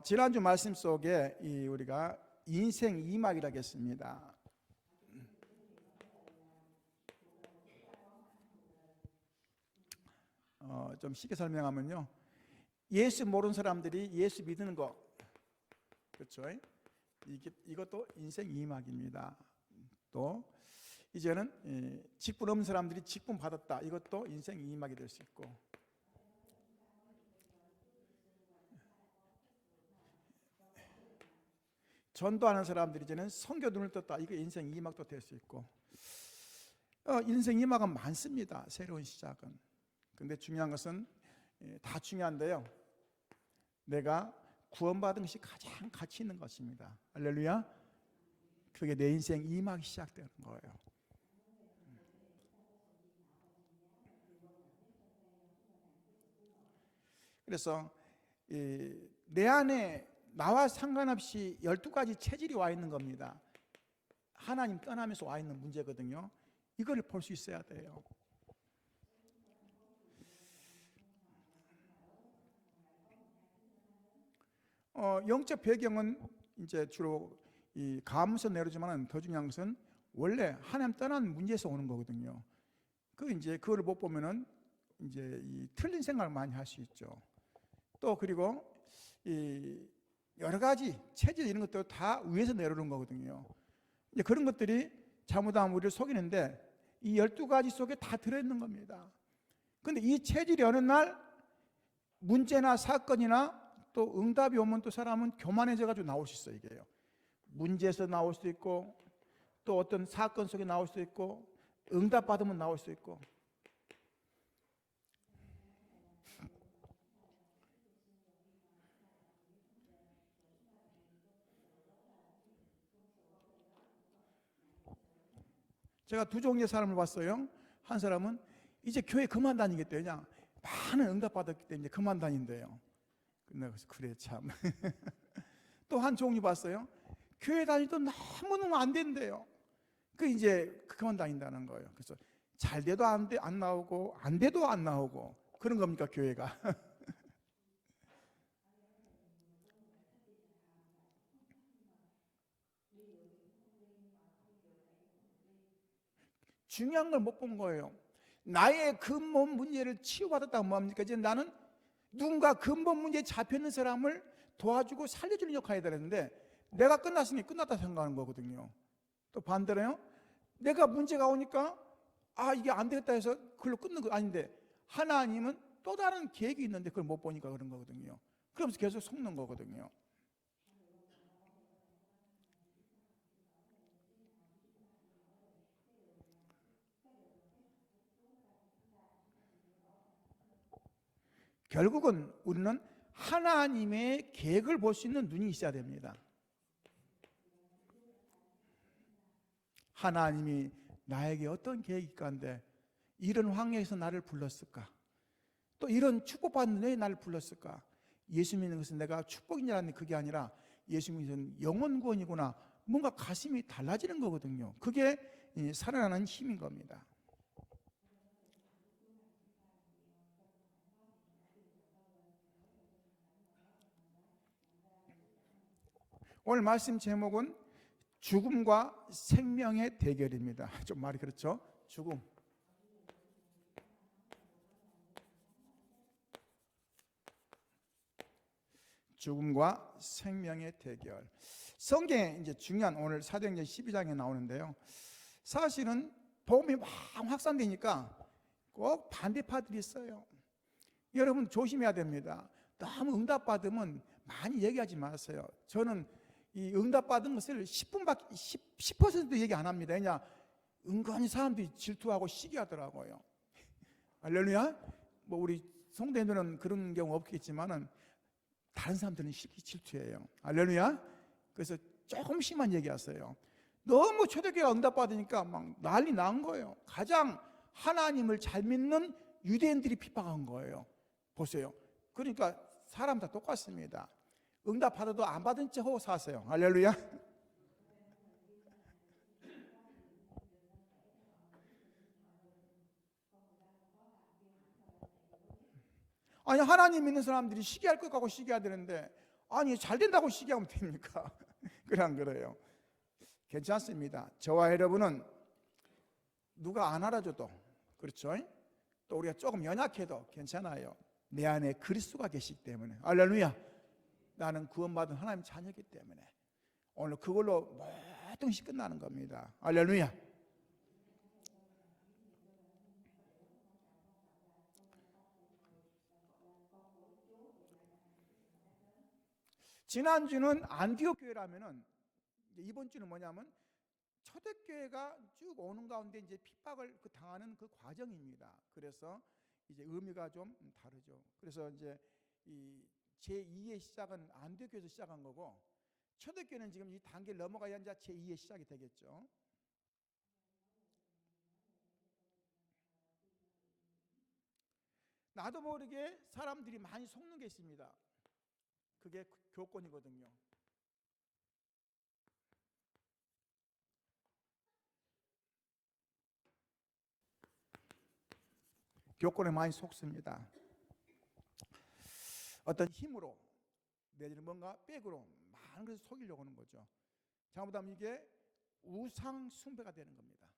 지난주 말씀 속에 우리가 인생 2막이라고 했습니다. 좀 쉽게 설명하면요, 예수 모르는 사람들이 예수 믿는 거, 그렇죠? 이것도 인생 2막입니다. 또 이제는 직분 없는 사람들이 직분 받았다, 이것도 인생 2막이 될 수 있고, 전도하는 사람들이 이제는 선교 눈을 떴다, 이거 인생 2막도 될 수 있고, 인생 2막은 많습니다. 새로운 시작은. 근데 중요한 것은 다 중요한데요, 내가 구원받은 것이 가장 가치 있는 것입니다. 할렐루야. 그게 내 인생 2막이 시작되는 거예요. 그래서 내 안에 나와 상관없이 12가지 체질이 와 있는 겁니다. 하나님 떠나면서 와 있는 문제거든요. 이걸 볼 수 있어야 돼요. 영적 배경은 이제 주로 이 가문에서 내려오지만 더 중요한 것은 원래 하나님 떠난 문제에서 오는 거거든요. 이제 그걸 못 보면은 이제 이 틀린 생각을 많이 할 수 있죠. 또 그리고 이 여러 가지 체질 이런 것도 다 위에서 내려오는 거거든요. 이제 그런 것들이 잘못하면 우리를 속이는데 이 12가지 속에 다 들어있는 겁니다. 근데 이 체질이 어느 날 문제나 사건이나 또 응답이 오면 또 사람은 교만해져 가지고 나올 수 있어요. 이게요, 문제에서 나올 수도 있고, 또 어떤 사건 속에 나올 수도 있고, 응답 받으면 나올 수 있고. 제가 두 종류의 사람을 봤어요. 한 사람은 이제 교회 그만 다니겠대요. 그냥 많은 응답 받았기 때문에 그만 다닌대요. 그래서 그래 참. 또 한 종류 봤어요. 교회 다니도 너무너무 안 된대요. 이제 그만 다닌다는 거예요. 그래서 잘 돼도 안 나오고, 안 돼도 안 나오고, 그런 겁니까 교회가? 중요한 걸 못 본 거예요. 나의 근본 문제를 치유받았다고 뭐합니까? 이제 나는 누군가 근본 문제에 잡혀있는 사람을 도와주고 살려주는 역할이 되는데, 내가 끝났으니 끝났다 생각하는 거거든요. 또 반대로요, 내가 문제가 오니까 이게 안 되겠다 해서 그걸로 끊는 거 아닌데, 하나님은 또 다른 계획이 있는데 그걸 못 보니까 그런 거거든요. 그러면서 계속 속는 거거든요. 결국은 우리는 하나님의 계획을 볼 수 있는 눈이 있어야 됩니다. 하나님이 나에게 어떤 계획이 있건데 이런 환경에서 나를 불렀을까? 또 이런 축복받는 왜 나를 불렀을까? 예수 믿는 것은 내가 축복인 줄 알았는데 그게 아니라 예수 믿는 것은 영원 구원이구나. 뭔가 가슴이 달라지는 거거든요. 그게 살아나는 힘인 겁니다. 오늘 말씀 제목은 죽음과 생명의 대결입니다. 좀 말이 그렇죠? 죽음과 생명의 대결. 성경에 이제 중요한 오늘 사도행전 12장에 나오는데요, 사실은 복음이 막 확산되니까 꼭 반대파들이 있어요. 여러분 조심해야 됩니다. 너무 응답받으면 많이 얘기하지 마세요. 저는 이 응답받은 것을 10%도 얘기 안 합니다. 왜냐, 은근히 사람들이 질투하고 시기하더라고요. 할렐루야. 우리 성도님들은 그런 경우 없겠지만은 다른 사람들은 질투해요. 할렐루야. 그래서 조금씩만 얘기하세요. 너무 초대교회가 응답받으니까 막 난리 난 거예요. 가장 하나님을 잘 믿는 유대인들이 핍박한 거예요. 보세요. 그러니까 사람 다 똑같습니다. 응답 받아도 안 받은 척 하고 사세요. 할렐루야. 아니, 하나님 믿는 사람들이 시기할 것 같고 시기해야 되는데, 아니 잘 된다고 시기하면 됩니까? 그냥 그래요. 괜찮습니다. 저와 여러분은 누가 안 알아줘도, 그렇죠? 또 우리가 조금 연약해도 괜찮아요. 내 안에 그리스도가 계시기 때문에. 할렐루야. 나는 구원받은 하나님 자녀이기 때문에 오늘 그걸로 모든 것이 끝나는 겁니다. 할렐루야. 지난주는 안디옥 교회라면은 이번 주는 뭐냐면 초대교회가 쭉 오는 가운데 이제 핍박을 당하는 그 과정입니다. 그래서 이제 의미가 좀 다르죠. 그래서 이제 이 제2의 시작은 안디옥 교회에서 시작한 거고, 초대교회는 지금 이 단계를 넘어가야 이제 제2의 시작이 되겠죠. 나도 모르게 사람들이 많이 속는 게 있습니다. 그게 교권이거든요. 교권에 많이 속습니다. 어떤 힘으로 내지는 뭔가 백으로 많은 것을 속이려고 하는 거죠. 잘못하면 이게 우상 숭배가 되는 겁니다.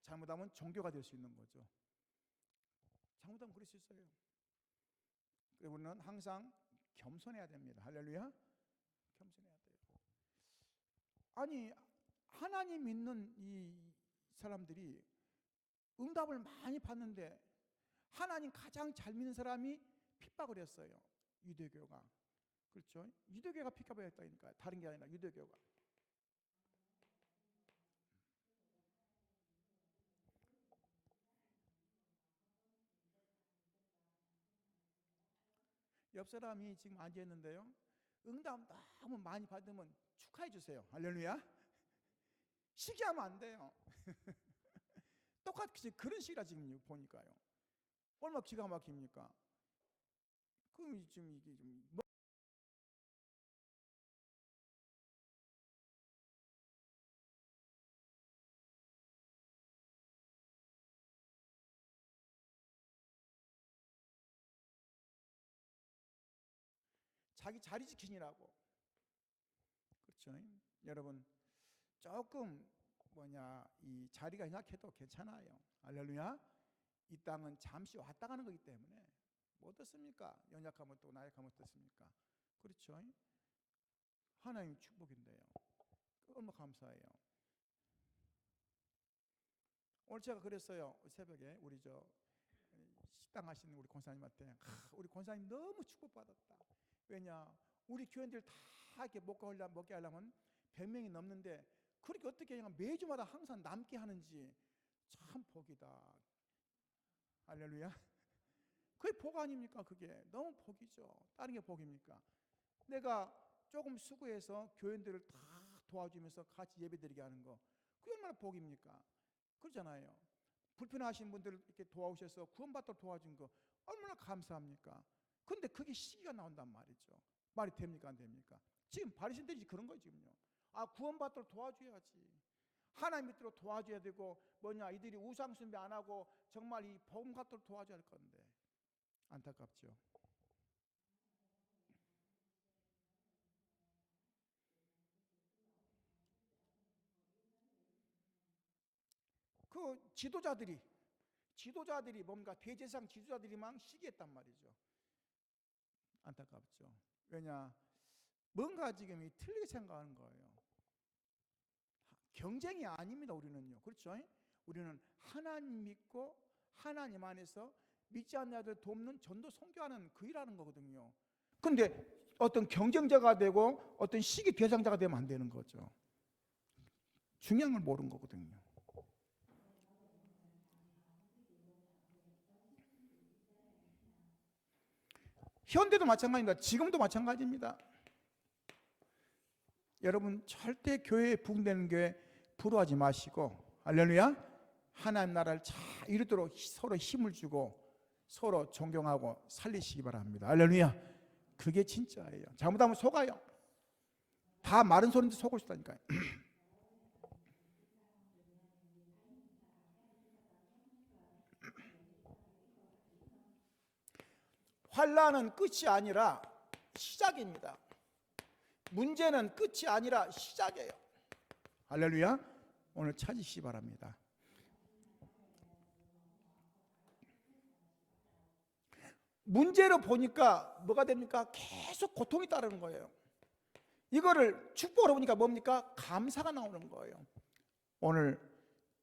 잘못하면 종교가 될 수 있는 거죠. 잘못하면 그럴 수 있어요. 우리는 항상 겸손해야 됩니다. 할렐루야. 겸손해야 돼요. 아니 하나님 믿는 이 사람들이 응답을 많이 받는데 하나님 가장 잘 믿는 사람이 핍박을 했어요. 유대교가. 그렇죠? 유대교가 핍박을 했다니까. 다른 게 아니라 유대교가. 옆 사람이 지금 앉아 있는데요. 응답 너무 많이 받으면 축하해 주세요. 할렐루야. 시기하면 안 돼요. 똑같이 그런 시기라 지금 보니까요. 얼마나 기가 막힙니까? 그럼 지금 이게 좀 자기 자리 지키느라고. 그렇죠? 여러분 조금 이 자리가 연약해도 괜찮아요. 할렐루야. 이 땅은 잠시 왔다 가는 거기 때문에 뭐 어떻습니까? 연약하면 또 나약하면 어떻습니까? 그렇죠? 하나님 축복인데요. 얼마나 감사해요. 오늘 제가 그랬어요. 새벽에 우리 식당 하시는 우리 권사님한테 우리 권사님 너무 축복받았다. 왜냐? 우리 교인들 다 이렇게 먹게 하려면 100명이 넘는데 그렇게 어떻게 그냥 매주마다 항상 남게 하는지 참 복이다. 할렐루야. 그게 복 아닙니까? 그게 너무 복이죠. 다른 게 복입니까? 내가 조금 수고해서 교인들을 다 도와주면서 같이 예배드리게 하는 거, 그게 얼마나 복입니까? 그렇잖아요. 불편하신 분들을 이렇게 도와오셔서 구원받도록 도와준 거 얼마나 감사합니까? 근데 그게 시기가 나온단 말이죠. 말이 됩니까? 안 됩니까? 지금 바리새인들이 그런 거예요. 지금요. 구원받도록 도와줘야지. 하나님 밑으로 도와줘야 되고 이들이 우상 숭배 안 하고 정말 이 복음 갖도록 도와줘야 할 건데 안타깝죠. 그 지도자들이 뭔가 대제사장 지도자들이만 시기했단 말이죠. 안타깝죠. 왜냐? 뭔가 지금 틀리게 생각하는 거예요. 경쟁이 아닙니다. 우리는요. 그렇죠? 우리는 하나님 믿고 하나님 안에서 믿지 않는 자들 돕는 전도 선교하는 그 일하는 거거든요. 근데 어떤 경쟁자가 되고 어떤 시기 대상자가 되면 안 되는 거죠. 중요한 걸 모르는 거거든요. 현대도 마찬가지입니다. 지금도 마찬가지입니다. 여러분 절대 교회에 부흥되는 교회 부러워하지 마시고, 할렐루야, 하나님 나라를 잘 이루도록 서로 힘을 주고 서로 존경하고 살리시기 바랍니다. 할렐루야. 그게 진짜예요. 잘못하면 속아요. 다 마른 소리인데 속을 수다니까요. 환난은 끝이 아니라 시작입니다. 문제는 끝이 아니라 시작이에요. 할렐루야. 오늘 찾으시기 바랍니다. 문제로 보니까 뭐가 됩니까? 계속 고통이 따르는 거예요. 이거를 축복으로 보니까 뭡니까? 감사가 나오는 거예요. 오늘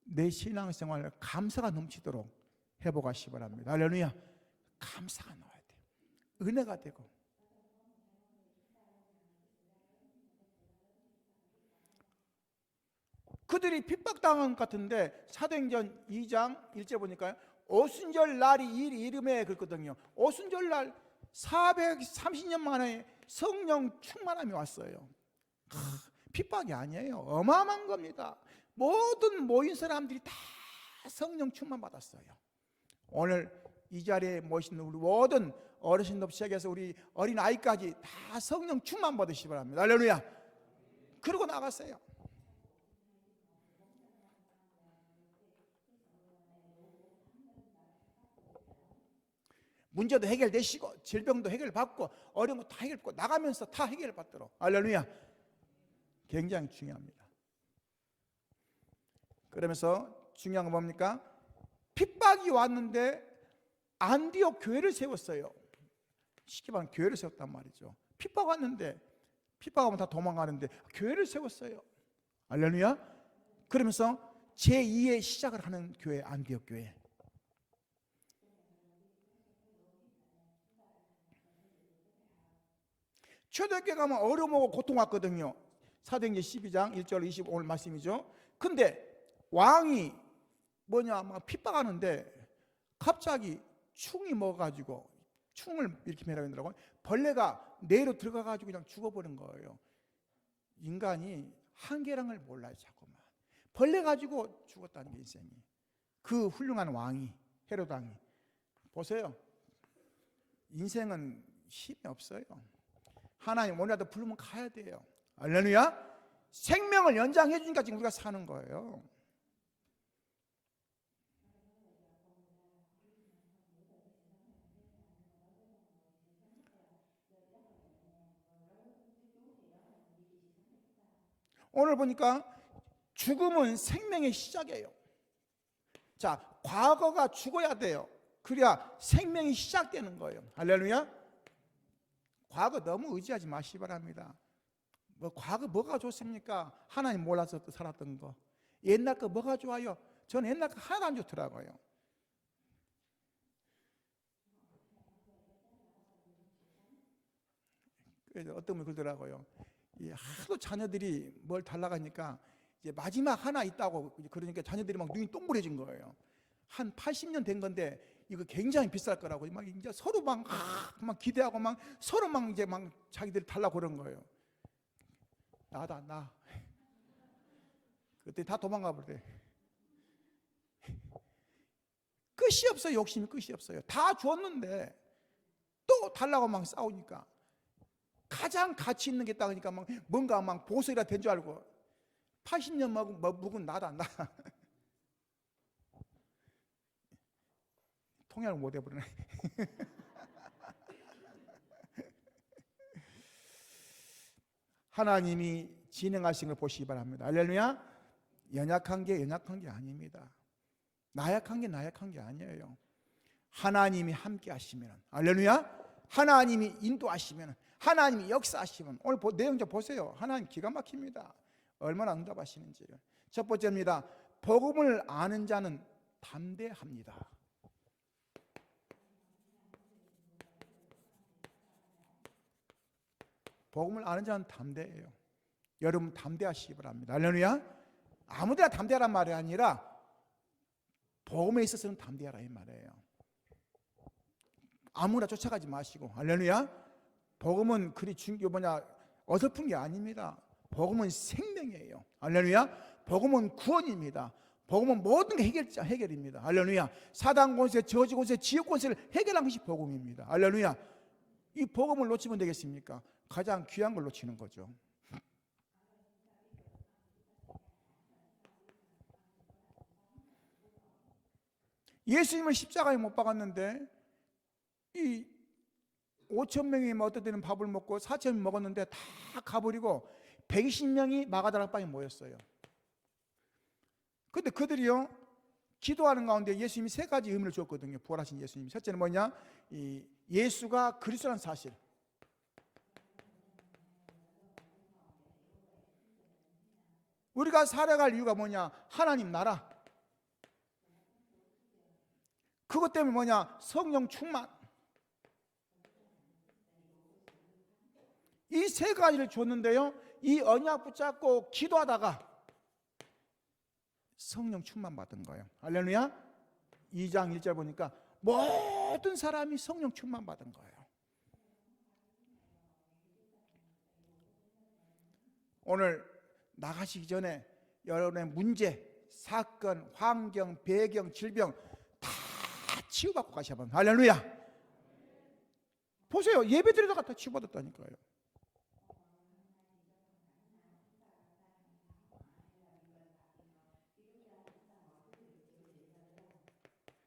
내 신앙생활을 감사가 넘치도록 해보가시기 바랍니다. 할렐루야. 감사가 나와야 돼요. 은혜가 되고. 그들이 핍박당한 것 같은데 사도행전 2장 1절 보니까요, 오순절 날이 이름에 그랬거든요. 오순절 날 430년 만에 성령 충만함이 왔어요. 핍박이 아니에요. 어마어마한 겁니다. 모든 모인 사람들이 다 성령 충만 받았어요. 오늘 이 자리에 모신 우리 모든 어르신들 시작해서 우리 어린 아이까지 다 성령 충만 받으시기 바랍니다. 할렐루야. 그러고 나갔어요. 문제도 해결되시고 질병도 해결받고 어려운 거 다 해결받고 나가면서 다 해결받도록. 할렐루야. 굉장히 중요합니다. 그러면서 중요한 건 뭡니까? 핍박이 왔는데 안디옥 교회를 세웠어요. 쉽게 말하면 교회를 세웠단 말이죠. 핍박 왔는데, 핍박하면 다 도망가는데 교회를 세웠어요. 할렐루야. 그러면서 제2의 시작을 하는 교회, 안디옥 교회. 초대교회 가면 어려움하고 고통 왔거든요. 사도행전 12장 1절 25 오늘 말씀이죠. 근데 왕이 막 핍박하는데 갑자기 충이 먹어가지고, 충을 이렇게 매라고 벌레가 뇌로 들어가가지고 그냥 죽어버린 거예요. 인간이 한계랑을 몰라요. 자꾸만 벌레 가지고 죽었다는 게 인생이. 그 훌륭한 왕이, 헤롯 왕이. 보세요, 인생은 힘이 없어요. 하나님 오늘라도 부르면 가야 돼요. 할렐루야. 생명을 연장해 주니까 지금 우리가 사는 거예요. 오늘 보니까 죽음은 생명의 시작이에요. 자, 과거가 죽어야 돼요. 그래야 생명이 시작되는 거예요. 할렐루야. 과거 너무 의지하지 마시기 바랍니다. 과거 뭐가 좋습니까? 하나님 몰라서 살았던 거. 옛날 거 뭐가 좋아요? 저는 옛날 거 하나도 안 좋더라고요. 그래서 어떤 분이 그러더라고요. 하도 자녀들이 뭘 달라가니까 이제 마지막 하나 있다고, 그러니까 자녀들이 막 눈이 동그래진 거예요. 한 80년 된 건데 이거 굉장히 비쌀 거라고 막 이제 서로 막 기대하고 막 서로 막 이제 막 자기들이 달라고 그런 거예요. 나다 나. 그때 다 도망가 버려. 끝이 없어요. 욕심이 끝이 없어요. 다 줬는데 또 달라고 막 싸우니까 가장 가치 있는 게 있다니까 막 뭔가 막 보석이라 된 줄 알고 80년 묵은 나다 나. 통역을 못 해버리네. 하나님이 진행하시는 걸 보시기 바랍니다. 할렐루야. 연약한 게 아닙니다. 나약한 게 아니에요. 하나님이 함께 하시면, 할렐루야. 하나님이 인도하시면, 하나님이 역사하시면, 오늘 내용 좀 보세요. 하나님 기가 막힙니다. 얼마나 응답하시는지를. 첫 번째입니다. 복음을 아는 자는 담대합니다. 복음을 아는 자는 담대해요. 여러분 담대하시기 바랍니다. 할렐루야. 아무데나 담대하란 말이 아니라 복음에 있어서는 담대하라 이 말이에요. 아무나 쫓아가지 마시고. 할렐루야. 복음은 그리 어설픈 게 아닙니다. 복음은 생명이에요. 할렐루야. 복음은 구원입니다. 복음은 모든 게 해결입니다. 할렐루야. 사단 권세, 저주 권세, 지옥 권세를 해결한 것이 복음입니다. 할렐루야. 이 복음을 놓치면 되겠습니까? 가장 귀한 걸 놓치는 거죠. 예수님을 십자가에 못 박았는데 이 5천 명이 어떤 때는 밥을 먹고 4천 명이 먹었는데 다 가버리고 120명이 마가다락방에 모였어요. 근데 그들이요, 기도하는 가운데 예수님이 세 가지 의미를 줬거든요. 부활하신 예수님이. 첫째는 뭐냐? 예수가 그리스도라는 사실. 우리가 살아갈 이유가 뭐냐? 하나님 나라. 그것 때문에 뭐냐? 성령 충만. 이 세 가지를 줬는데요, 이 언약 붙잡고 기도하다가 성령 충만 받은 거예요. 할렐루야. 2장 1절 보니까 모든 사람이 성령 충만 받은 거예요. 오늘 나가시기 전에 여러분의 문제, 사건, 환경, 배경, 질병 다 치유받고 가셔야 합니다. 할렐루야. 보세요. 예배 드리다가 다 치유받았다니까요.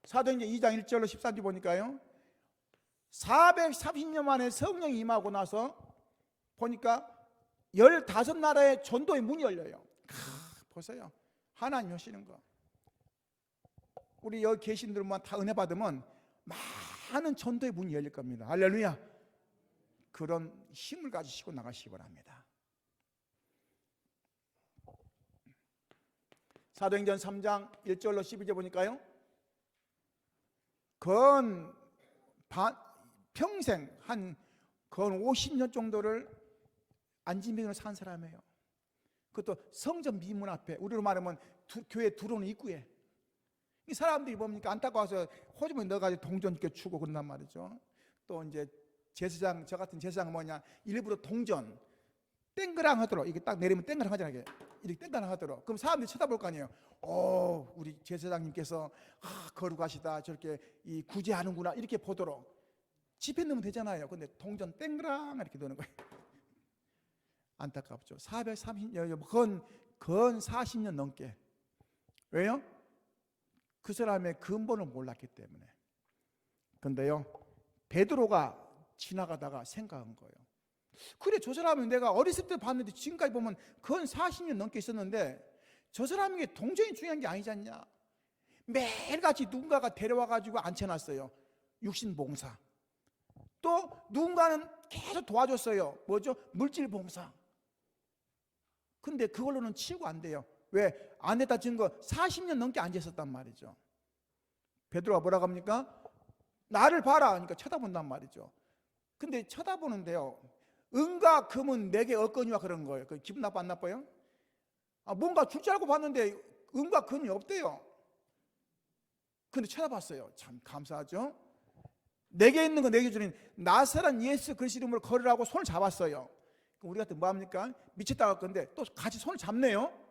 사도행전 2장 1절로 13절 보니까요, 430년 만에 성령이 임하고 나서 보니까 15나라의 전도의 문이 열려요. 보세요. 하나님 하시는 거. 우리 여기 계신 분들만 다 은혜 받으면 많은 전도의 문이 열릴 겁니다. 할렐루야. 그런 힘을 가지시고 나가시기 바랍니다. 사도행전 3장 1절로 12절 보니까요, 평생 건 50년 정도를 안진병으로 산 사람이에요. 그것도 성전 미문 앞에, 우리로 말하면 교회 들어오는 입구에. 이 사람들이 뭡니까? 안타까워서 호주머니 넣어가지고 동전 이렇게 주고 그런단 말이죠. 또 이제 제사장, 저 같은 제사장은 뭐냐? 일부러 동전 땡그랑 하도록, 이게 딱 내리면 땡그랑 하잖아요. 이렇게 땡그랑 하도록. 그럼 사람들이 쳐다볼 거 아니에요. 우리 제사장님께서 거룩하시다, 저렇게 구제하는구나, 이렇게 보도록. 집에 넣으면 되잖아요. 근데 동전 땡그랑 이렇게 넣는 거예요. 안타깝죠. 430년, 건 40년 넘게. 왜요? 그 사람의 근본을 몰랐기 때문에. 근데요, 베드로가 지나가다가 생각한 거예요. 그래, 저 사람은 내가 어렸을 때 봤는데 지금까지 보면 건 40년 넘게 있었는데 저 사람에게 동전이 중요한 게 아니지 않냐. 매일같이 누군가가 데려와가지고 앉혀놨어요. 육신봉사. 또 누군가는 계속 도와줬어요. 뭐죠? 물질봉사. 근데 그걸로는 치유가 안 돼요. 왜? 안에다 증거 40년 넘게 앉아있었단 말이죠. 베드로가 뭐라고 합니까? 나를 봐라. 그러니까 쳐다본단 말이죠. 근데 쳐다보는데요, 은과 금은 내게 얻거니와 그런 거예요. 그 기분 나빠 안 나빠요? 뭔가 줄 줄 알고 봤는데 은과 금이 없대요. 근데 쳐다봤어요. 참 감사하죠. 내게 있는 거 내게 주는 나사렛 예수 그리스도 이름으로 걸으라고 손을 잡았어요. 우리 같은 뭐 합니까? 미쳤다 할 건데 또 같이 손을 잡네요.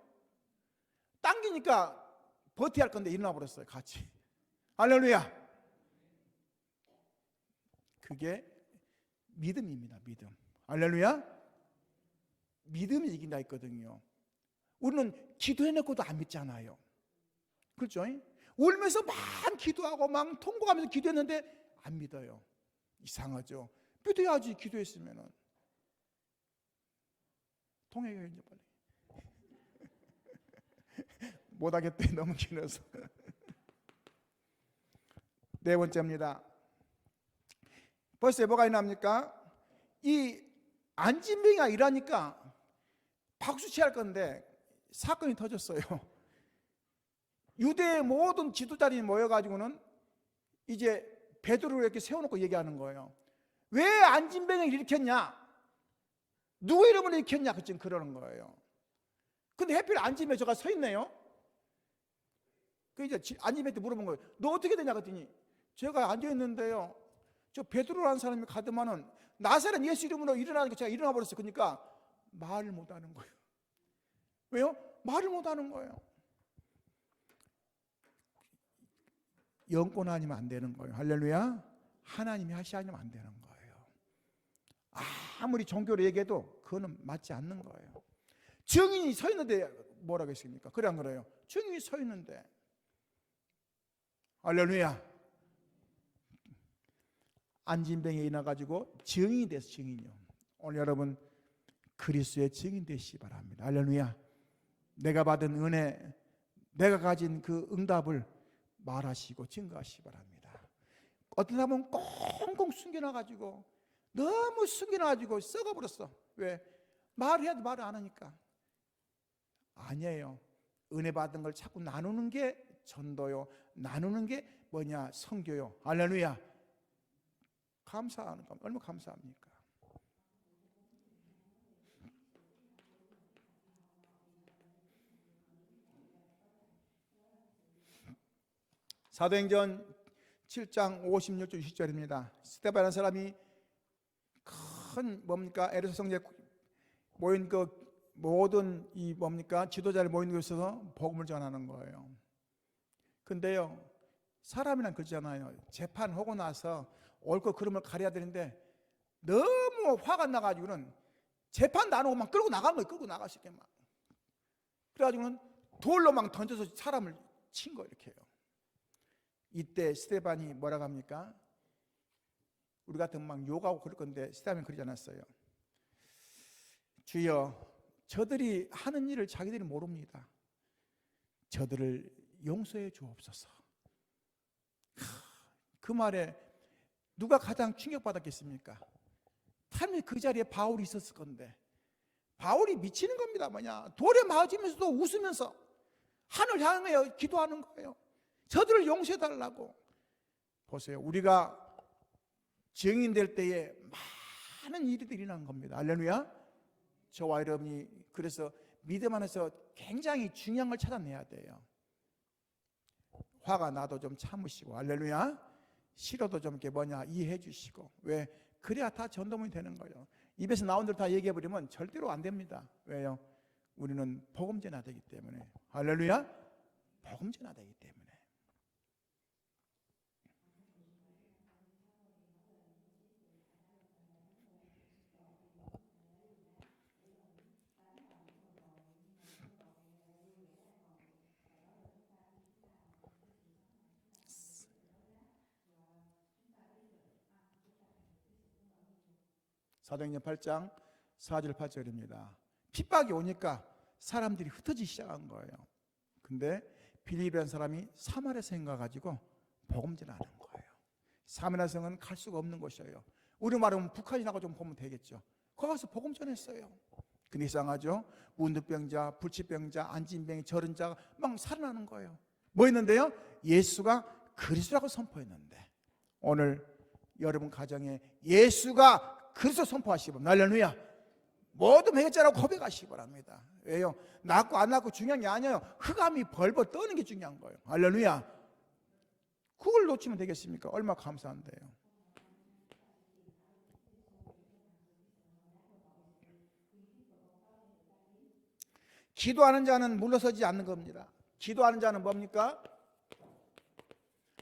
당기니까 버텨야 할 건데 일어나 버렸어요. 같이. 할렐루야. 그게 믿음입니다. 믿음. 할렐루야. 믿음이 이긴다 했거든요. 우리는 기도해놓고도 안 믿잖아요. 그렇죠? 울면서 막 기도하고 막 통곡하면서 기도했는데 안 믿어요. 이상하죠. 믿어야지. 기도했으면은. 통해요 이제 빨리. 못하겠대. 너무 길어서. 네 번째입니다. 벌써 뭐가 있납니까? 이 안진병이가 일하니까 박수 치할 건데 사건이 터졌어요. 유대의 모든 지도자들이 모여가지고는 이제 베드로를 이렇게 세워놓고 얘기하는 거예요. 왜 안진병을 일으켰냐? 누구 이름으로 일으켰냐? 지금 그러는 거예요. 근데 하필 안진병 저가 서 있네요. 그 이제 안진병한테 물어본 거예요. 너 어떻게 되냐? 그랬더니 제가 앉아있는데요, 저 베드로라는 사람이 가더만은 나사렛 예수 이름으로 일어나니까 제가 일어나 버렸어요. 그러니까 말을 못하는 거예요. 왜요? 말을 못하는 거예요. 영권 아니면 안 되는 거예요. 할렐루야. 하나님이 하시 아니면 안 되는 거예요. 아무리 종교로 얘기해도 그거는 맞지 않는 거예요. 증인이 서 있는데 뭐라고 했습니까? 그래 안 그래요? 증인이 서 있는데. 할렐루야. 안진병에 인해가지고 증인이 돼서 증인이요. 오늘 여러분 그리스도의 증인 되시기 바랍니다. 할렐루야. 내가 받은 은혜, 내가 가진 그 응답을 말하시고 증거하시기 바랍니다. 어떤 사람은 꽁꽁 숨겨놔가지고 너무 숨겨놔가지고 썩어버렸어. 왜? 말해도 말을 안 하니까. 아니에요. 은혜 받은 걸 자꾸 나누는 게 전도요. 나누는 게 뭐냐? 선교요. 할렐루야. 감사하는 겁니다. 얼마나 감사합니까? 사도행전 7장 56절 20절입니다. 스데반이라는 사람이 큰 뭡니까? 에베소 성전에 모인 그 모든 이 뭡니까? 지도자를 모인 곳에서 복음을 전하는 거예요. 근데요, 사람이란 그렇잖아요. 재판하고 나서 옳고 그름을 가려야 되는데 너무 화가 나가지고는 재판도 안 하고 막 끌고 나간 거예요. 끌고 나가시게 막. 그래가지고는 돌로 막 던져서 사람을 친 거예요. 이렇게요. 이때 스데반이 뭐라고 합니까? 우리 같은 막 욕하고 그럴 건데 스데반이 그러지 않았어요. 주여, 저들이 하는 일을 자기들이 모릅니다. 저들을 용서해 주옵소서. 그 말에 누가 가장 충격받았겠습니까? 당연히 그 자리에 바울이 있었을 건데 바울이 미치는 겁니다. 뭐냐? 돌에 맞으면서도 웃으면서 하늘 향하여 기도하는 거예요. 저들을 용서해 달라고. 보세요. 우리가 증인될 때에 많은 일들이 일어나는 겁니다. 할렐루야. 저와 여러분이 그래서 믿음 안에서 굉장히 중요한 걸 찾아내야 돼요. 화가 나도 좀 참으시고, 할렐루야. 싫어도 좀 이렇게 뭐냐 이해해 주시고. 왜? 그래야 다 전도문이 되는 거예요. 입에서 나온 대로 다 얘기해 버리면 절대로 안 됩니다. 왜요? 우리는 복음 전하되기 때문에. 할렐루야. 복음 전하되기 때문에. 사도행전 8장 4절 8절입니다. 핍박이 오니까 사람들이 흩어지기 시작한 거예요. 근데 빌립이라는 사람이 사마리아에 가가지고 복음 전하는 거예요. 사마리아성은 갈 수가 없는 곳이에요. 우리말하면 북한이라고 좀 보면 되겠죠. 거기 가서 복음 전했어요. 근데 이상하죠. 문득병자, 불치병자, 안진병이 저런 자가 막 살아나는 거예요. 뭐 했는데요? 예수가 그리스도라고 선포했는데 오늘 여러분 가정에 예수가 그리스도 선포하시기 바랍니다. 할렐루야. 모두 해결자라고 고백하시기 바랍니다. 왜요? 낫고 안 낫고 중요한 게 아니에요. 흑암이 벌벌 떠는 게 중요한 거예요. 할렐루야. 그걸 놓치면 되겠습니까? 얼마나 감사한데요. 기도하는 자는 물러서지 않는 겁니다. 기도하는 자는 뭡니까?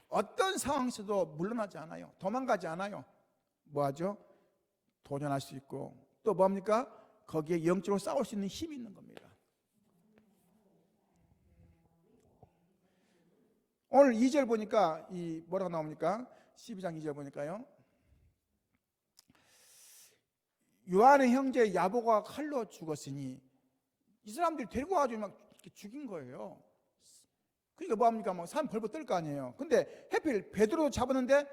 어떤 상황에서도 물러나지 않아요. 도망가지 않아요. 뭐하죠? 도전할 수 있고 또 뭡니까? 거기에 영적으로 싸울 수 있는 힘이 있는 겁니다. 오늘 2절 보니까 이 뭐라고 나옵니까? 12장 2절 보니까요. 요한의 형제 야고보가 칼로 죽었으니 이 사람들이 데리고 와가지고 막 죽인 거예요. 그러니까 뭐합니까? 막 사람 벌벌 떨 거 아니에요. 근데 하필 베드로 잡았는데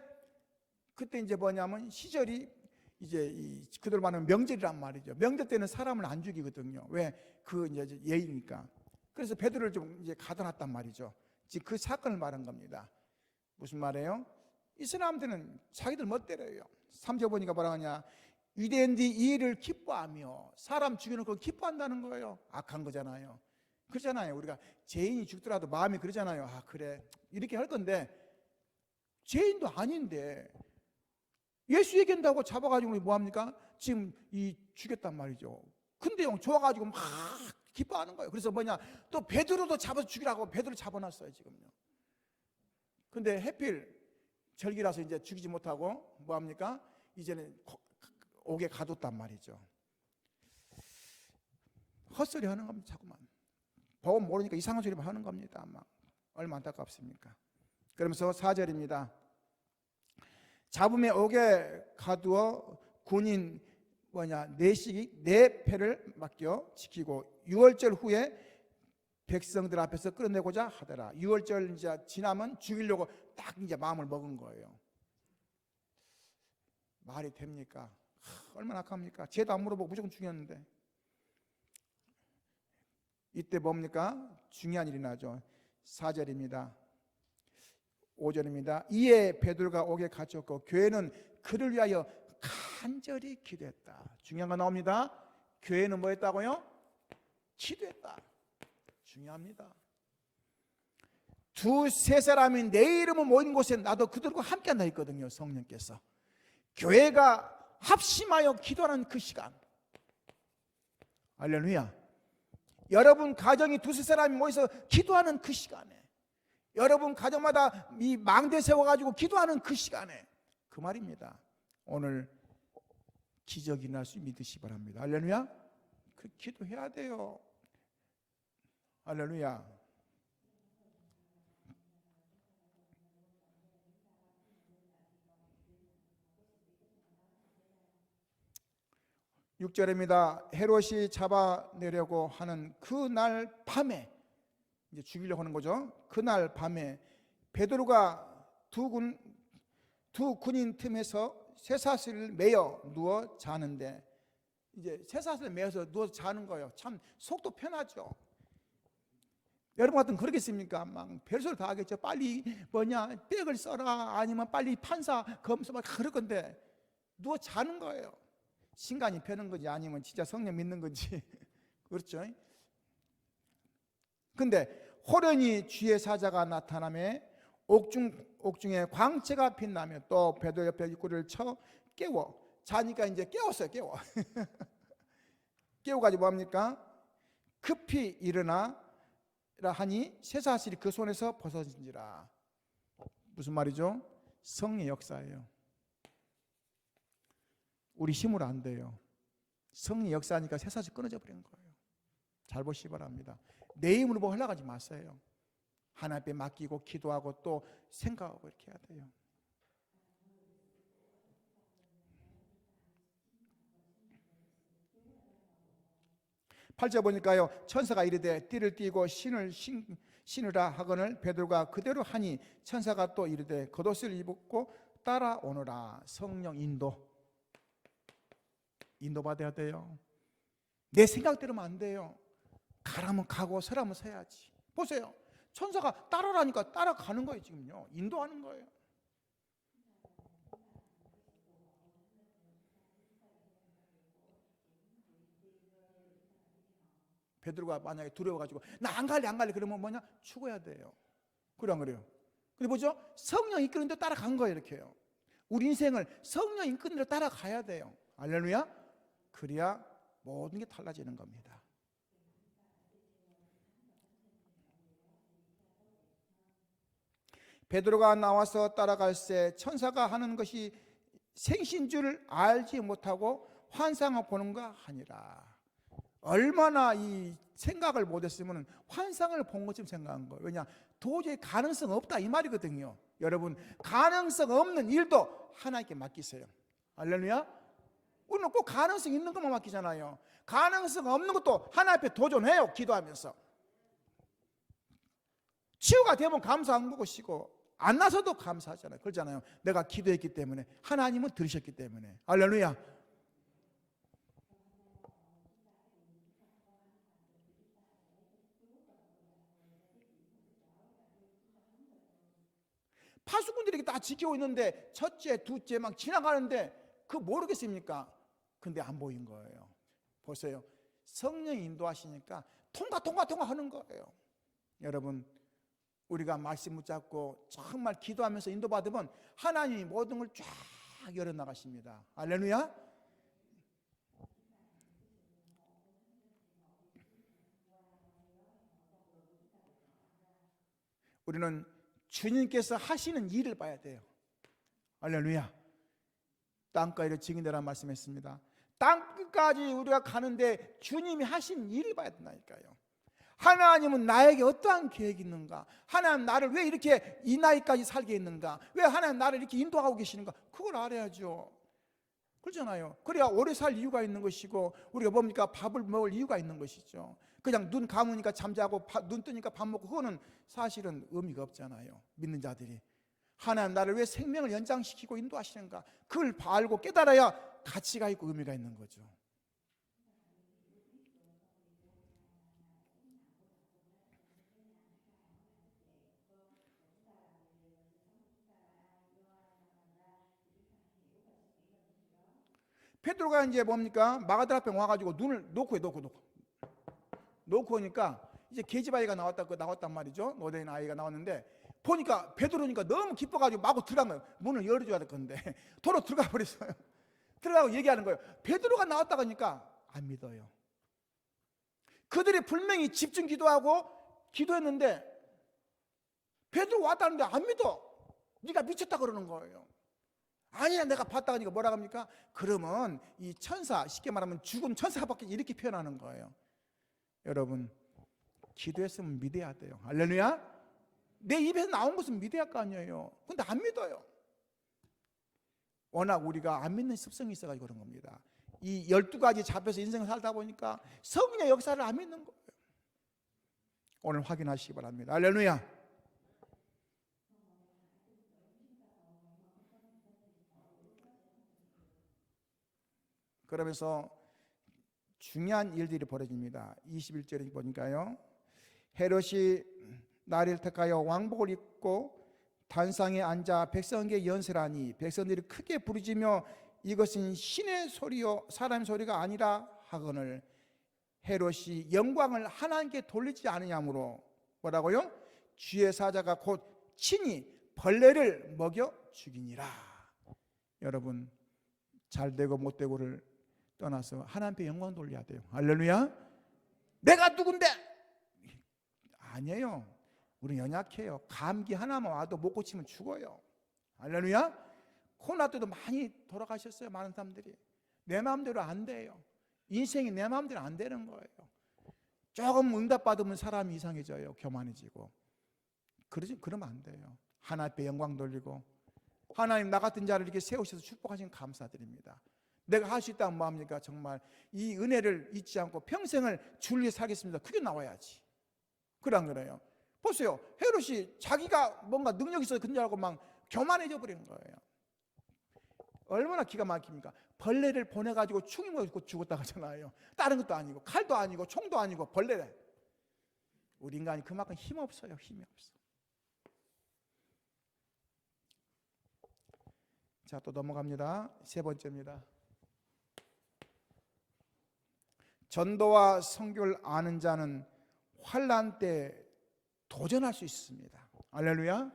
그때 이제 뭐냐면 시절이 이제 그대로 말하면 명절이란 말이죠. 명절 때는 사람을 안 죽이거든요. 왜? 그 이제 예의니까. 그래서 베드로를 좀 이제 가둬놨단 말이죠. 지금 그 사건을 말한 겁니다. 무슨 말이에요? 이 사람들은 자기들 멋대로예요. 3절 보니까 뭐라 하냐? 위대한 이 일을 기뻐하며 사람 죽이는 걸 기뻐한다는 거예요. 악한 거잖아요. 그렇잖아요. 우리가 죄인이 죽더라도 마음이 그러잖아요. 아 그래 이렇게 할 건데 죄인도 아닌데 예수 얘기한다고 잡아가지고 뭐합니까? 지금 죽였단 말이죠. 근데 형 좋아가지고 막 기뻐하는 거예요. 그래서 뭐냐 또 베드로도 잡아서 죽이라고 베드로 잡아놨어요 지금요. 근데 해필 절기라서 이제 죽이지 못하고 뭐합니까? 이제는 옥에 가뒀단 말이죠. 헛소리 하는 겁니다. 자꾸만 복음 모르니까 이상한 소리만 하는 겁니다. 막 얼마나 안타깝습니까? 그러면서 4절입니다. 잡음에 옥에 가두어 군인 네 패를 맡겨 지키고 6월절 후에 백성들 앞에서 끌어내고자 하더라. 6월절 이제 지나면 죽이려고 딱 이제 마음을 먹은 거예요. 말이 됩니까? 얼마나 악합니까? 죄도 안 물어보고 무조건 죽였는데. 이때 뭡니까? 중요한 일이 나죠. 4절입니다. 5절입니다. 이에 베드로가 옥에 갇혔고 교회는 그를 위하여 간절히 기도했다. 중요한 거 나옵니다. 교회는 뭐 했다고요? 기도했다. 중요합니다. 두세 사람이 내 이름을 모인 곳에 나도 그들과 함께 한다 했거든요. 성령께서. 교회가 합심하여 기도하는 그 시간. 할렐루야. 여러분 가정이 두세 사람이 모여서 기도하는 그 시간에, 여러분 가정마다 이 망대 세워가지고 기도하는 그 시간에, 그 말입니다. 오늘 기적이 날 수 믿으시 바랍니다. 할렐루야. 그 기도해야 돼요. 할렐루야. 6절입니다. 헤롯이 잡아내려고 하는 그날 밤에, 이제 죽이려고 하는 거죠. 그날 밤에 베드로가 두 군인 틈에서 쇠사슬을 매어 누워 자는데, 이제 쇠사슬을 매어서 누워서 자는 거예요. 참 속도 편하죠. 여러분 같은 그러겠습니까? 막 별소리 다 하겠죠. 빨리 빽을 써라, 아니면 빨리 판사 검사 막 그럴 건데 누워 자는 거예요. 신간이 펴는 건지 아니면 진짜 성령 믿는 건지 그렇죠. 근데 호련히 주의 사자가 나타나며 옥중에 광채가 빛나며 또 베드로 옆에 입구를 쳐 깨워. 자니까 이제 깨웠어요. 깨워가지고 뭐합니까? 급히 일어나라 하니 쇠사슬이 그 손에서 벗어진지라. 무슨 말이죠? 성의 역사예요. 우리 힘으로 안 돼요. 성의 역사하니까 쇠사슬이 끊어져 버린 거예요. 잘 보시기 바랍니다. 내 힘으로 뭐 하려고 하지 마세요. 하나님 앞에 맡기고 기도하고 또 생각하고 이렇게 해야 돼요. 팔자 보니까요, 천사가 이르되 띠를 띠고 신으라 하거늘 베드로가 그대로 하니 천사가 또 이르되 겉옷을 입고 따라오너라. 성령 인도 받아야 돼요. 내 생각대로면 안 돼요. 가라면 가고 서라면 서야지. 보세요. 천사가 따라라니까 따라가는 거예요. 지금요. 인도하는 거예요. 베드로가 만약에 두려워가지고 나 안 갈래 그러면 뭐냐? 죽어야 돼요. 그래 안 그래요? 근데 뭐죠? 성령 이끄는 대로 따라간 거예요. 이렇게요. 우리 인생을 성령 이끄는 대로 따라가야 돼요. 할렐루야. 그래야 모든 게 달라지는 겁니다. 베드로가 나와서 따라갈새 천사가 하는 것이 생신 줄 알지 못하고 환상을 보는가 하니라. 얼마나 이 생각을 못했으면 환상을 본 것처럼 생각한 거예요. 왜냐? 도저히 가능성 없다 이 말이거든요. 여러분, 가능성 없는 일도 하나님께 맡기세요. 할렐루야. 우리는 꼭 가능성 있는 것만 맡기잖아요. 가능성 없는 것도 하나님 앞에 도전해요. 기도하면서. 치유가 되면 감사한 것이고 안 나서도 감사하잖아요. 그러잖아요. 내가 기도했기 때문에, 하나님은 들으셨기 때문에. 할렐루야. 파수꾼들이 다 지키고 있는데 첫째, 둘째 막 지나가는데 그 모르겠습니까? 근데 안 보인 거예요. 보세요. 성령이 인도하시니까 통과 하는 거예요. 여러분, 우리가 말씀 붙잡고 정말 기도하면서 인도받으면 하나님이 모든 걸 쫙 열어나가십니다. 할렐루야. 우리는 주님께서 하시는 일을 봐야 돼요. 할렐루야. 땅끝까지 증인되라 말씀했습니다. 땅끝까지 우리가 가는데 주님이 하신 일을 봐야 된다니까요. 하나님은 나에게 어떠한 계획이 있는가? 하나님 나를 왜 이렇게 이 나이까지 살게 했는가? 왜 하나님 나를 이렇게 인도하고 계시는가? 그걸 알아야죠. 그렇잖아요. 그래야 오래 살 이유가 있는 것이고, 우리가 뭡니까? 밥을 먹을 이유가 있는 것이죠. 그냥 눈 감으니까 잠자고 눈 뜨니까 밥 먹고, 그거는 사실은 의미가 없잖아요. 믿는 자들이 하나님 나를 왜 생명을 연장시키고 인도하시는가, 그걸 알고 깨달아야 가치가 있고 의미가 있는 거죠. 베드로가 이제 뭡니까? 마가다라 앞에 와가지고 눈을 놓고 오니까 이제 계집아이가 나왔단 말이죠. 노대인 아이가 나왔는데, 보니까 베드로니까 너무 기뻐가지고 마구 들어간 거예요. 문을 열어줘야 될 건데 도로 들어가 버렸어요. 들어가고 얘기하는 거예요. 베드로가 나왔다고 하니까 안 믿어요. 그들이 분명히 집중 기도했는데 베드로 왔다는데 안 믿어. 네가 미쳤다 그러는 거예요. 아니야, 내가 봤다 하니까 뭐라 합니까? 그러면 이 천사, 쉽게 말하면 죽음 천사밖에, 이렇게 표현하는 거예요. 여러분, 기도했으면 믿어야 돼요. 할렐루야. 내 입에서 나온 것은 믿어야 할 거 아니에요. 근데 안 믿어요. 워낙 우리가 안 믿는 습성이 있어가지고 그런 겁니다. 이 12가지 잡혀서 인생을 살다 보니까 성령의 역사를 안 믿는 거예요. 오늘 확인하시기 바랍니다. 할렐루야. 그러면서 중요한 일들이 벌어집니다. 21절에 보니까요, 헤롯이 나를 택하여 왕복을 입고 단상에 앉아 백성에게 연설하니 백성들이 크게 부르짖으며 이것은 신의 소리요 사람의 소리가 아니라 하거늘 헤롯이 영광을 하나님께 돌리지 않으냐므로 뭐라고요? 주의 사자가 곧 친히 벌레를 먹여 죽이니라. 여러분, 잘 되고 못 되고를 떠나서 하나님께 영광 돌려야 돼요. 할렐루야. 내가 누군데? 아니에요. 우리 연약해요. 감기 하나만 와도 못 고치면 죽어요. 할렐루야. 코로나 때도 많이 돌아가셨어요. 많은 사람들이. 내 마음대로 안 돼요. 인생이 내 마음대로 안 되는 거예요. 조금 응답받으면 사람이 이상해져요. 교만해지고. 그러면 안 돼요. 하나님 앞에 영광 돌리고, 하나님 나 같은 자를 이렇게 세우셔서 축복하신 감사드립니다. 내가 할 수 있다면 뭐합니까? 정말 이 은혜를 잊지 않고 평생을 주를 위해 살겠습니다. 그게 나와야지. 그래 안 그래요? 보세요. 헤롯이 자기가 뭔가 능력이 있어서 그런 줄 알고 막 교만해져 버린 거예요. 얼마나 기가 막힙니까? 벌레를 보내가지고 충이 먹고 죽었다고 하잖아요. 다른 것도 아니고 칼도 아니고 총도 아니고 벌레래. 우리 인간이 그만큼 힘없어요. 힘이 없어. 자, 또 넘어갑니다. 세 번째입니다. 전도와 선교를 아는 자는 환난 때 도전할 수 있습니다. 할렐루야.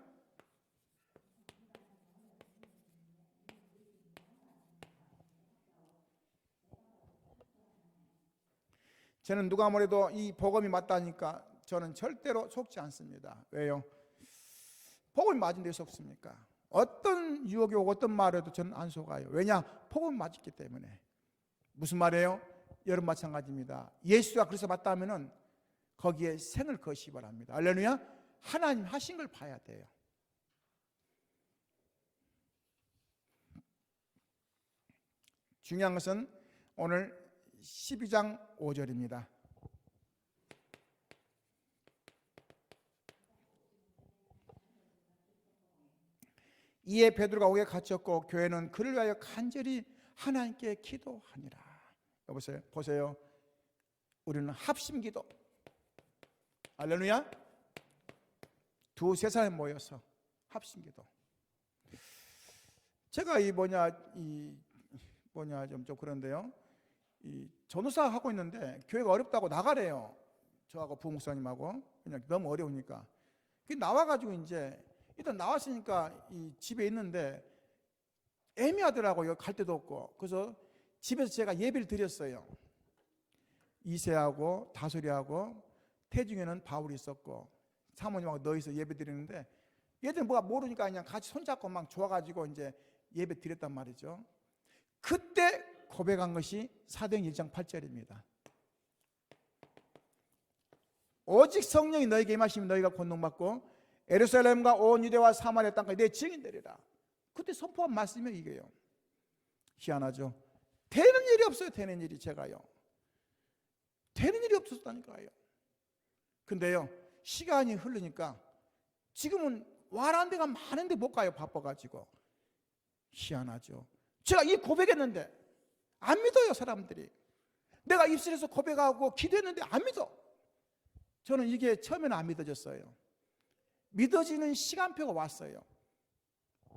저는 누가 뭐래도 이 복음이 맞다니까 저는 절대로 속지 않습니다. 왜요? 복음이 맞은 데 속습니까? 어떤 유혹이 오고 어떤 말해도 저는 안 속아요. 왜냐? 복음이 맞기 때문에. 무슨 말이에요? 여러분 마찬가지입니다. 예수가 그래서 맞다면은 거기에 생을 거시기 바랍니다. 할렐루야. 하나님 하신 걸 봐야 돼요. 중요한 것은 오늘 12장 5절입니다. 이에 베드로가 옥에 갇혔고 교회는 그를 위하여 간절히 하나님께 기도하니라. 여보세요, 보세요. 우리는 합심기도. 할렐루야. 두세 사람이 모여서 합심기도. 제가 좀 그런데요. 이 전도사 하고 있는데 교회가 어렵다고 나가래요. 저하고 부목사님하고 그냥 너무 어려우니까. 나와가지고 이제 일단 나왔으니까 이 집에 있는데 애매하더라고요. 갈 데도 없고. 그래서 집에서 제가 예배를 드렸어요. 이세하고 다솔이하고 태중에는 바울이 있었고 사모님하고 너희서 예배 드리는데 얘들 뭐가 모르니까 그냥 같이 손잡고 막 좋아가지고 이제 예배 드렸단 말이죠. 그때 고백한 것이 사도행 1장 8절입니다. 오직 성령이 너희에게 임하시면 너희가 권능받고 예루살렘과 온 유대와 사마리아 땅까지 내 증인 되리라. 그때 선포한 말씀이 이게요. 희한하죠. 되는 일이 없어요. 되는 일이 제가요. 되는 일이 없었다니까요. 근데요, 시간이 흐르니까 지금은 와라는 데가 많은데 못 가요. 바빠가지고. 희한하죠. 제가 이 고백했는데 안 믿어요. 사람들이. 내가 입술에서 고백하고 기도했는데 안 믿어. 저는 이게 처음에는 안 믿어졌어요. 믿어지는 시간표가 왔어요.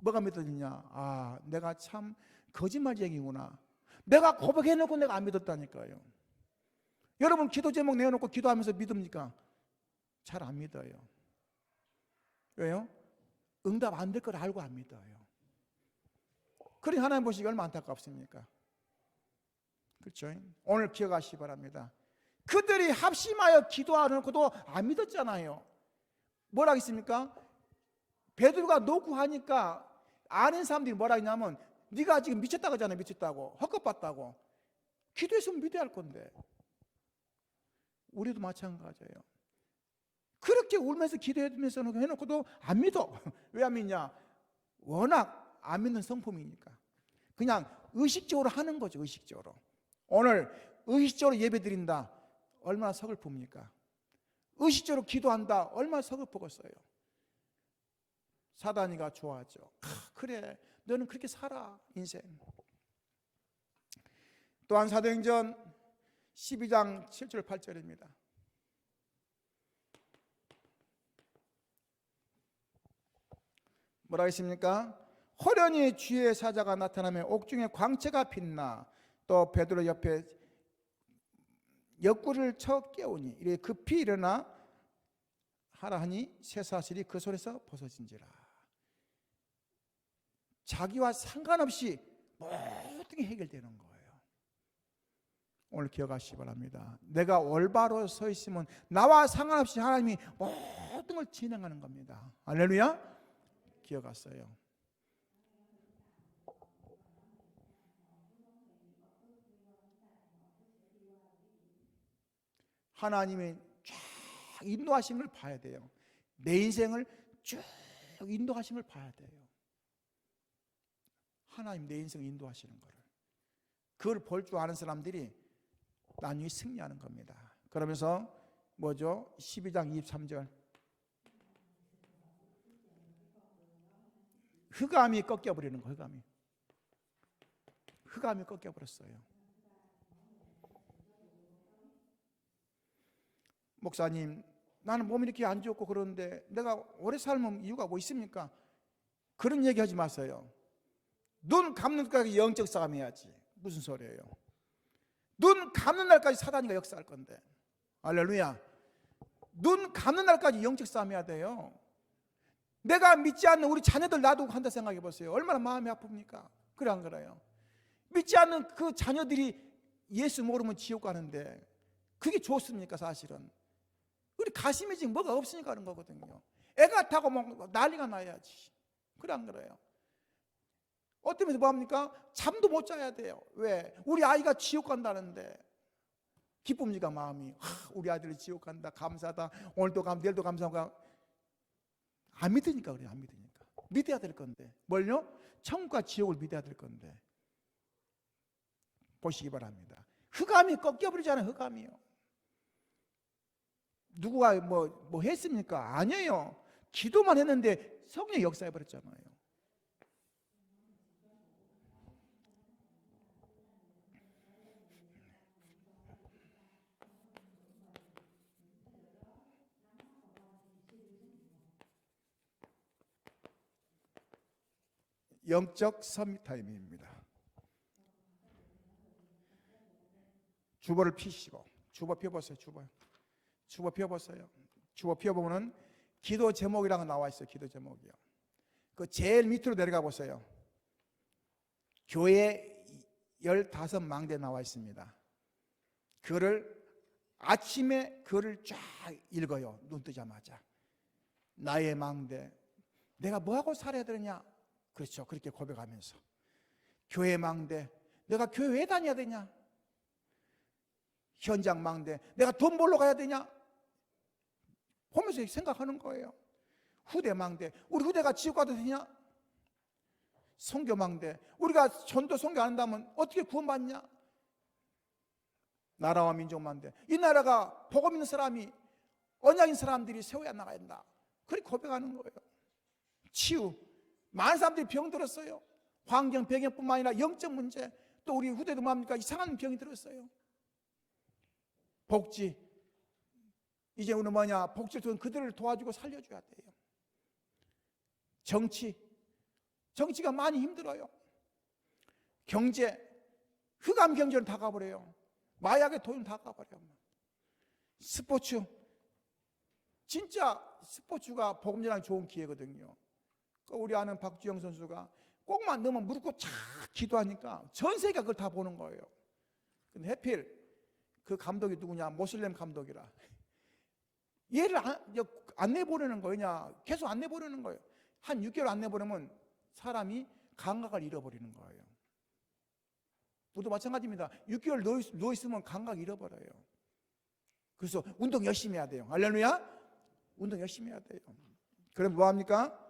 뭐가 믿어지냐? 아, 내가 참 거짓말쟁이구나. 내가 고백해놓고 내가 안 믿었다니까요. 여러분 기도 제목 내어놓고 기도하면서 믿습니까? 잘 안 믿어요. 왜요? 응답 안 될 걸 알고 안 믿어요. 그러니 하나님 보시기 얼마나 안타깝습니까? 그렇죠? 오늘 기억하시기 바랍니다. 그들이 합심하여 기도하는것도 안 믿었잖아요. 뭐라 했습니까? 베드로가 놓고 하니까 아는 사람들이 뭐라 했냐면 네가 지금 미쳤다고 하잖아요. 미쳤다고. 헛것봤다고. 기도했으면 믿어야 할 건데. 우리도 마찬가지예요. 그렇게 울면서 기도하면서 해놓고도 안 믿어. 왜 안 믿냐? 워낙 안 믿는 성품이니까. 그냥 의식적으로 하는 거죠. 의식적으로. 오늘 의식적으로 예배 드린다. 얼마나 서글픕니까? 의식적으로 기도한다. 얼마나 서글프겠어요. 사단이가 좋아하죠. 그래, 너는 그렇게 살아, 인생. 또한 사도행전 12장 7절 8절입니다. 뭐라 했습니까? 호련히 주의 사자가 나타나며 옥중에 광채가 빛나 또 베드로 옆에 옆구리를 쳐 깨우니 이래 급히 일어나 하라 하니 쇠사슬이 그 손에서 벗어진지라. 자기와 상관없이 모든 게 해결되는 거예요. 오늘 기억하시기 바랍니다. 내가 올바로 서 있으면 나와 상관없이 하나님이 모든 걸 진행하는 겁니다. 할렐루야. 기억하세요. 하나님의 쫙 인도하심을 봐야 돼요. 내 인생을 쭉 인도하심을 봐야 돼요. 하나님 내 인생을 인도하시는 거를. 그걸 볼 줄 아는 사람들이 나중에 승리하는 겁니다. 그러면서 뭐죠? 12장 23절 흑암이 꺾여버리는 거. 흑암이 꺾여버렸어요. 목사님, 나는 몸이 이렇게 안 좋고 그러는데 내가 오래 살면 이유가 뭐 있습니까? 그런 얘기 하지 마세요. 눈 감는 날까지 영적 싸움 해야지. 무슨 소리예요? 눈 감는 날까지 사단이가 역사할 건데. 할렐루야. 눈 감는 날까지 영적 싸움 해야 돼요. 내가 믿지 않는 우리 자녀들 놔두고 한다 생각해 보세요. 얼마나 마음이 아픕니까? 그래 안 그래요? 믿지 않는 그 자녀들이 예수 모르면 지옥 가는데 그게 좋습니까? 사실은 우리 가심이 지금 뭐가 없으니까 그런 거거든요. 애가 타고 막 난리가 나야지. 그래 안 그래요? 어쩌면서 뭐합니까? 잠도 못 자야 돼요. 왜? 우리 아이가 지옥 간다는데 기쁩니까? 마음이. 우리 아들이 지옥 간다. 감사하다. 오늘도 감, 내일도 감사하고. 안 믿으니까 그래요. 안 믿으니까. 믿어야 될 건데. 뭘요? 천국과 지옥을 믿어야 될 건데. 보시기 바랍니다. 흑암이 꺾여버리잖아요. 흑암이요. 누구가 뭐 했습니까? 아니에요. 기도만 했는데 성령이 역사해버렸잖아요. 영적 서밋타임입니다. 주보를 피시고 주보 펴보세요. 주보 펴보세요. 주보 펴보면 기도 제목이라고 나와 있어요. 기도 제목이요. 그 제일 밑으로 내려가 보세요. 교회 15망대 나와 있습니다. 그를 아침에 그를 쫙 읽어요. 눈 뜨자마자. 나의 망대, 내가 뭐하고 살아야 되느냐? 그렇죠. 그렇게 고백하면서. 교회 망대, 내가 교회 왜 다녀야 되냐? 현장 망대, 내가 돈 벌러 가야 되냐? 보면서 생각하는 거예요. 후대망대. 우리 후대가 지옥 가도 되냐? 선교망대. 우리가 전도 선교 안 한다면 어떻게 구원받냐? 나라와 민족망대. 이 나라가 복음 있는 사람이, 언약인 사람들이 세워야 나가야 된다. 그렇게 고백하는 거예요. 치유. 많은 사람들이 병 들었어요. 환경, 배경뿐만 아니라 영적 문제. 또 우리 후대도 뭡니까? 이상한 병이 들었어요. 복지. 이제 우리는 뭐냐? 복지를 통해 그들을 도와주고 살려줘야 돼요. 정치. 정치가 많이 힘들어요. 경제. 흑암 경제로 다 가버려요. 마약의 돈이 다 가버려요. 스포츠. 진짜 스포츠가 복음 전하기 좋은 기회거든요. 우리 아는 박주영 선수가 꼭만 넣으면 무릎 꿇고 착 기도하니까 전 세계가 그걸 다 보는 거예요. 근데 해필 그 감독이 누구냐? 모슬렘 감독이라. 얘를 안 내보내는 거냐? 계속 안 내보내는 거예요. 한 6개월 안 내보내면 사람이 감각을 잃어버리는 거예요. 우리도 마찬가지입니다. 6개월 누워있으면 감각 잃어버려요. 그래서 운동 열심히 해야 돼요. 할렐루야. 운동 열심히 해야 돼요. 그럼 뭐합니까?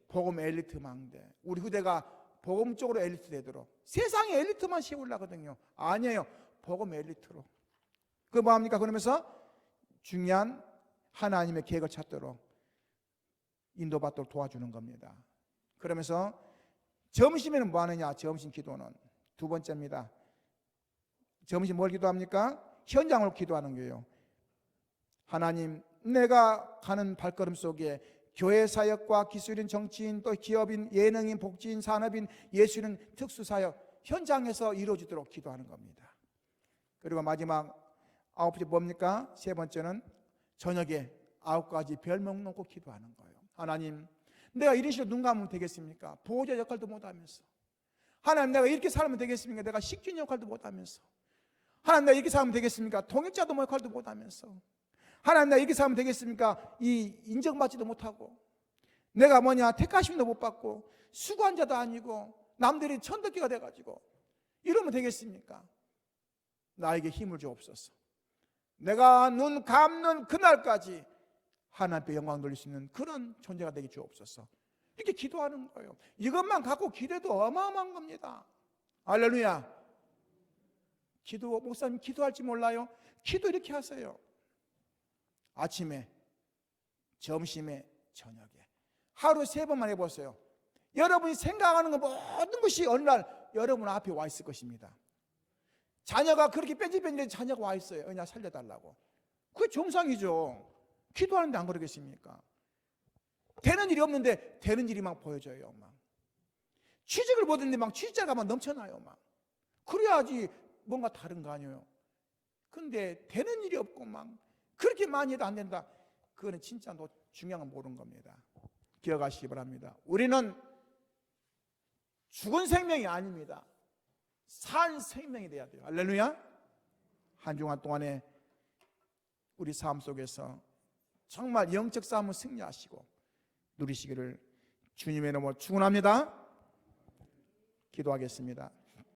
복음 엘리트 망대. 우리 후대가 복음 쪽으로 엘리트 되도록. 세상에 엘리트만 세우려거든요. 아니에요. 복음 엘리트로. 그 뭐합니까? 그러면서 중요한 하나님의 계획을 찾도록 인도받도록 도와주는 겁니다. 그러면서 점심에는 뭐 하느냐? 점심 기도는 두 번째입니다. 점심 뭘 기도합니까? 현장으로 기도하는 거예요. 하나님, 내가 가는 발걸음 속에 교회 사역과 기술인, 정치인, 또 기업인, 예능인, 복지인, 산업인, 예술인, 특수사역 현장에서 이루어지도록 기도하는 겁니다. 그리고 마지막 9번째 뭡니까? 세 번째는 저녁에 9가지 별명 놓고 기도하는 거예요. 하나님, 내가 이런 식으로 눈 감으면 되겠습니까? 보호자 역할도 못하면서. 하나님, 내가 이렇게 살면 되겠습니까? 내가 식주인 역할도 못하면서. 하나님, 내가 이렇게 살면 되겠습니까? 통역자도 역할도 못하면서. 하나님, 내가 이렇게 살면 되겠습니까? 이 인정받지도 못하고, 내가 택하심도 못 받고, 수고한자도 아니고 남들이 천덕기가 돼가지고 이러면 되겠습니까? 나에게 힘을 주옵소서. 내가 눈 감는 그날까지 하나님 앞에 영광 돌릴 수 있는 그런 존재가 되게 주옵소서. 이렇게 기도하는 거예요. 이것만 갖고 기도해도 어마어마한 겁니다. 할렐루야. 목사님 기도할지 몰라요? 기도 이렇게 하세요. 아침에, 점심에, 저녁에 하루 3번만 해보세요. 여러분이 생각하는 모든 것이 어느 날 여러분 앞에 와 있을 것입니다. 자녀가 그렇게 뺀질뺀질해 자녀가 와 있어요. 그냥 살려달라고. 그게 정상이죠. 기도하는데 안 그러겠습니까? 되는 일이 없는데 되는 일이 막 보여져요. 막 취직을 못했는데 막 취직자가 막 넘쳐나요. 막 그래야지 뭔가 다른 거 아니에요. 근데 되는 일이 없고 막 그렇게 많이 해도 안 된다. 그거는 진짜 중요한 건 모르는 겁니다. 기억하시기 바랍니다. 우리는 죽은 생명이 아닙니다. 산 생명이 돼야 돼요. 할렐루야. 한 주간 동안에 우리 삶 속에서 정말 영적 싸움을 승리하시고 누리시기를 주님의 이름으로 축원합니다. 기도하겠습니다.